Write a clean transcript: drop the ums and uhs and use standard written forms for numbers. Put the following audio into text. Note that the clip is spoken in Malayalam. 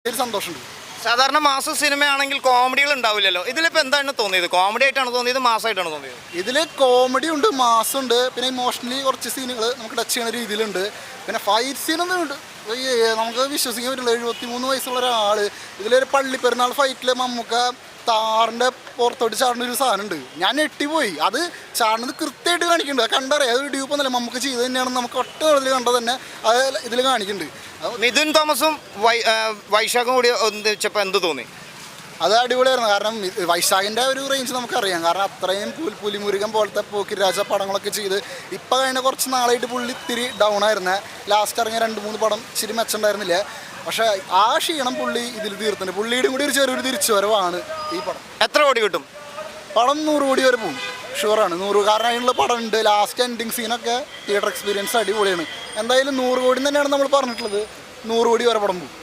സന്തോഷമുണ്ട്. സാധാരണ മാസ സിനിമയാണെങ്കിൽ കോമഡികൾ ഉണ്ടാവില്ലല്ലോ, ഇതിലിപ്പോൾ എന്താണ് തോന്നിയത്? കോമഡി ആയിട്ടാണ് തോന്നിയത്, മാസമായിട്ടാണ് തോന്നിയത്? ഇതിൽ കോമഡി ഉണ്ട്, മാസമുണ്ട്, പിന്നെ ഇമോഷണലി കുറച്ച് സീനുകൾ നമുക്ക് ടച്ച് ചെയ്യുന്ന രീതിയിലുണ്ട്. പിന്നെ ഫൈറ്റ് സീനൊന്നും ഉണ്ട്, നമുക്ക് വിശ്വസിക്കാൻ പറ്റില്ല. 73 വയസ്സുള്ള ഒരാൾ ഇതിലൊരു പള്ളിപ്പെരുന്നാൾ ഫൈറ്റിൽ മമ്മൂക്ക താറിൻ്റെ പുറത്തോട്ട് ചാടുന്ന ഒരു സാധനമുണ്ട്. ഞാൻ ഞെട്ടിപ്പോയി. അത് ചാടുന്നത് കൃത്യമായിട്ട് കാണിക്കുന്നുണ്ട്. കണ്ടറിയാം, അത് ഡ്യൂപ്പൊന്നുമല്ല, മമ്മൂക്ക ചെയ്ത് തന്നെയാണ്. നമുക്ക് ഒറ്റ ഇതിൽ കണ്ടത് തന്നെ അത് ഇതിൽ കാണിക്കുന്നുണ്ട്. മിഥുൻ തോമസും വൈശാഖും കൂടി ഒന്നിച്ചപ്പോൾ എന്ത് തോന്നി? അത് അടിപൊളിയായിരുന്നു. കാരണം വൈശാഖിൻ്റെ ഒരു റേഞ്ച് നമുക്കറിയാം. കാരണം അത്രയും പുലിമുരുകൻ പോലത്തെ പോക്കിരാജ പടങ്ങളൊക്കെ ചെയ്ത് ഇപ്പം കഴിഞ്ഞ കുറച്ച് നാളായിട്ട് പുള്ളി ഇത്തിരി ഡൗൺ ആയിരുന്നേ. ലാസ്റ്റ് ഇറങ്ങിയ 2-3 പടം ഇച്ചിരി മെച്ചുണ്ടായിരുന്നില്ല. പക്ഷേ ആ ക്ഷീണം പുള്ളി ഇതിൽ തീർത്തുണ്ട്. പുള്ളിയുടെ കൂടി ഒരു ചെറിയൊരു തിരിച്ചുവരവാണ് ഈ പടം. എത്ര കോടി കിട്ടും? പടം 100 കോടി വരെ പോകും, ഷുവറാണ്. 100, കാരണം അതിനുള്ള പടം ഉണ്ട്. ലാസ്റ്റ് എൻഡിങ് സീനൊക്കെ തിയേറ്റർ എക്സ്പീരിയൻസ് അടിപൊളിയാണ്. എന്തായാലും 100 കോടി തന്നെയാണ് നമ്മൾ പറഞ്ഞിട്ടുള്ളത്. 100 കോടി വരെ പടം പോകും.